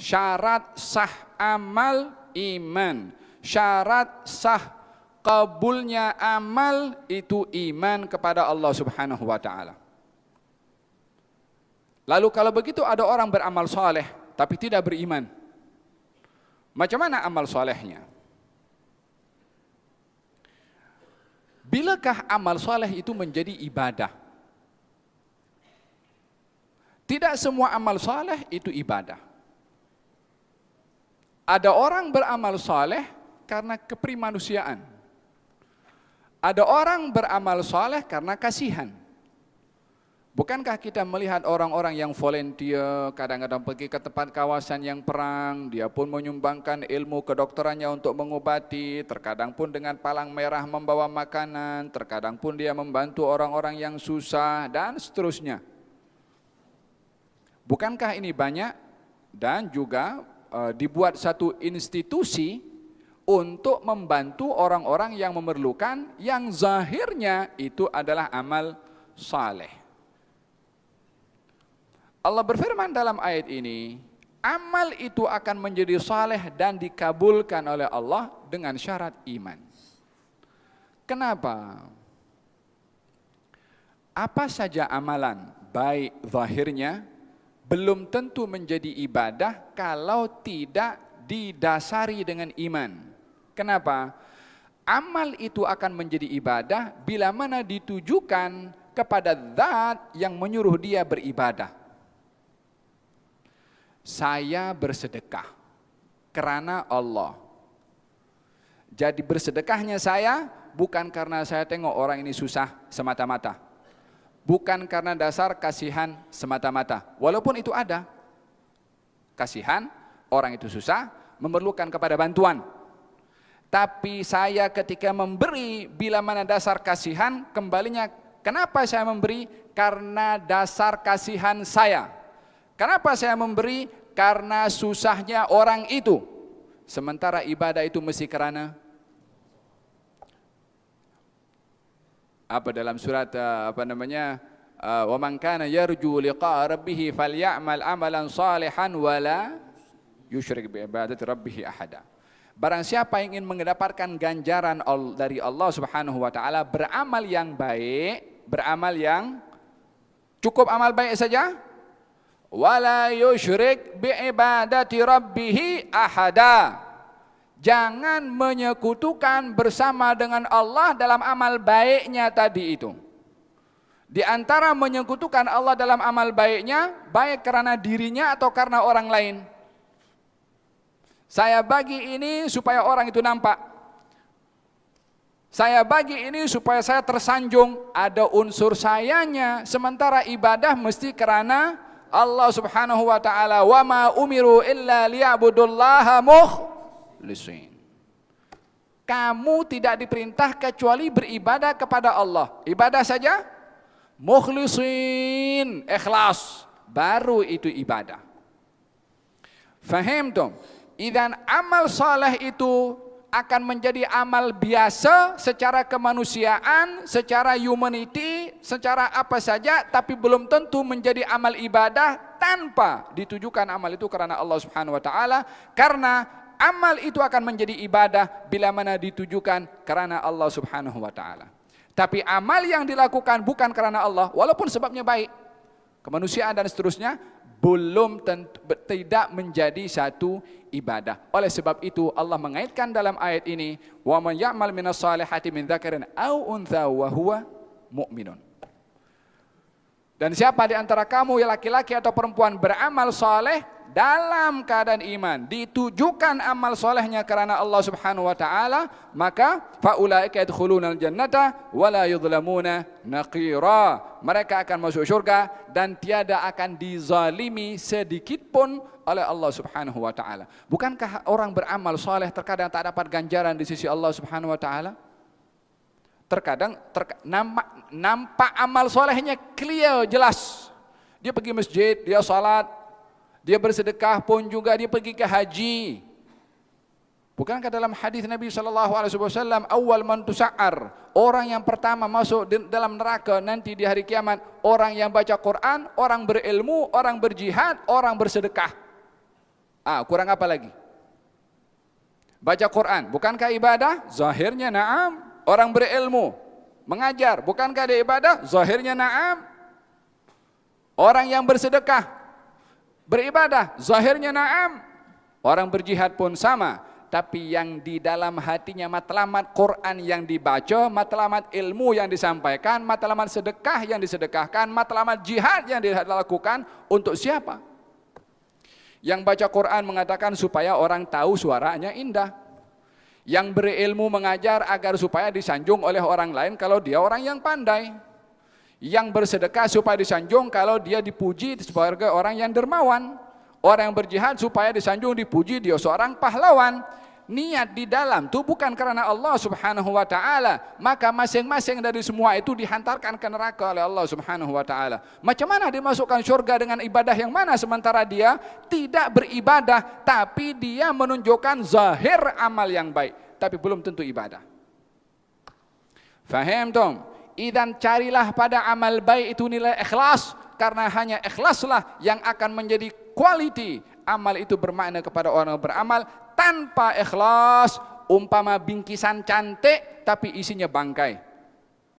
Syarat sah amal iman. Syarat sah kabulnya amal itu iman kepada Allah Subhanahu wa taala. Lalu kalau begitu ada orang beramal soleh tapi tidak beriman. Macam mana amal solehnya? Bilakah amal soleh itu menjadi ibadah? Tidak semua amal soleh itu ibadah. Ada orang beramal soleh karena keprimanusiaan. Ada orang beramal soleh karena kasihan. Bukankah kita melihat orang-orang yang volunteer, kadang-kadang pergi ke tempat kawasan yang perang, dia pun menyumbangkan ilmu kedokterannya untuk mengobati, terkadang pun dengan palang merah membawa makanan, terkadang pun dia membantu orang-orang yang susah, dan seterusnya. Bukankah ini banyak? Dan juga dibuat satu institusi untuk membantu orang-orang yang memerlukan, yang zahirnya itu adalah amal saleh. Allah berfirman dalam ayat ini, amal itu akan menjadi saleh dan dikabulkan oleh Allah dengan syarat iman. Kenapa? Apa saja amalan, baik zahirnya, belum tentu menjadi ibadah kalau tidak didasari dengan iman. Kenapa? Amal itu akan menjadi ibadah bila mana ditujukan kepada zat yang menyuruh dia beribadah. Saya bersedekah karena Allah. Jadi bersedekahnya saya bukan karena saya tengok orang ini susah semata-mata. Bukan karena dasar kasihan semata-mata. Walaupun itu ada. Kasihan, orang itu susah, memerlukan kepada bantuan. Tapi saya ketika memberi, bila mana dasar kasihan, kembalinya kenapa saya memberi? Karena dasar kasihan saya. Kenapa saya memberi? Karena susahnya orang itu. Sementara ibadah itu mesti karena apa dalam surat wa man kana yarju liqa'a rabbih falyamal amalan salihan wala yusyrik bi ibadati rabbih ahada. Barang siapa yang ingin mendapatkan ganjaran dari Allah Subhanahu wa taala, beramal yang baik, beramal yang cukup amal baik saja, wala yusyrik biibadati rabbih ahada. Jangan menyekutukan bersama dengan Allah dalam amal baiknya tadi itu. Di antara menyekutukan Allah dalam amal baiknya, baik karena dirinya atau karena orang lain. Saya bagi ini supaya orang itu nampak. Saya bagi ini supaya saya tersanjung, ada unsur sayanya. Sementara ibadah mesti karena Allah Subhanahu wa taala, wa ma umiru illa liya'budullaha mukhlishin. Kamu tidak diperintah kecuali beribadah kepada Allah. Ibadah saja, mukhlishin, ikhlas, baru itu ibadah. Fahimtum? Idzan amal saleh itu akan menjadi amal biasa secara kemanusiaan, secara humanity, secara apa saja, tapi belum tentu menjadi amal ibadah tanpa ditujukan amal itu karena Allah Subhanahu wa taala, karena amal itu akan menjadi ibadah bila mana ditujukan karena Allah Subhanahu wa taala. Tapi amal yang dilakukan bukan karena Allah, walaupun sebabnya baik, kemanusiaan dan seterusnya, belum tentu, tidak menjadi satu ibadah. Oleh sebab itu Allah mengaitkan dalam ayat ini, wa man ya'mal minas salihati min dzakarin aw untha wa huwa mu'minun. Dan siapa di antara kamu yang laki-laki atau perempuan beramal saleh dalam keadaan iman, ditujukan amal solehnya karena Allah Subhanahu wa taala, maka faulaika yadkhulunal jannata wala yudlamuna naqira. Mereka akan masuk surga dan tiada akan dizalimi sedikit pun oleh Allah Subhanahu wa taala. Bukankah orang beramal soleh terkadang tak dapat ganjaran di sisi Allah Subhanahu wa taala? Terkadang nampak amal solehnya clear, jelas. Dia pergi masjid, dia salat, dia bersedekah pun juga, dia pergi ke haji. Bukankah dalam hadis Nabi SAW, awal man tusa'ar, orang yang pertama masuk dalam neraka nanti di hari kiamat, orang yang baca Quran, orang berilmu, orang berjihad, orang bersedekah. Kurang apa lagi? Baca Quran, bukankah ibadah? Zahirnya na'am. Orang berilmu, mengajar, bukankah dia ibadah? Zahirnya na'am. Orang yang bersedekah, beribadah, zahirnya na'am. Orang berjihad pun sama. Tapi yang di dalam hatinya matlamat Quran yang dibaca, matlamat ilmu yang disampaikan, matlamat sedekah yang disedekahkan, matlamat jihad yang dilakukan, untuk siapa? Yang baca Quran mengatakan supaya orang tahu suaranya indah. Yang berilmu mengajar agar supaya disanjung oleh orang lain kalau dia orang yang pandai. Yang bersedekah supaya disanjung kalau dia dipuji sebagai orang yang dermawan. Orang yang berjihad supaya disanjung dipuji dia seorang pahlawan. Niat di dalam itu bukan karena Allah subhanahu wa ta'ala, maka masing-masing dari semua itu dihantarkan ke neraka oleh Allah subhanahu wa ta'ala. Macam mana dimasukkan syurga dengan ibadah yang mana sementara dia tidak beribadah, tapi dia menunjukkan zahir amal yang baik, tapi belum tentu ibadah. Faham tom? Idan carilah pada amal baik itu nilai ikhlas, karena hanya ikhlaslah yang akan menjadi quality. Amal itu bermakna kepada orang beramal. Tanpa ikhlas, umpama bingkisan cantik tapi isinya bangkai.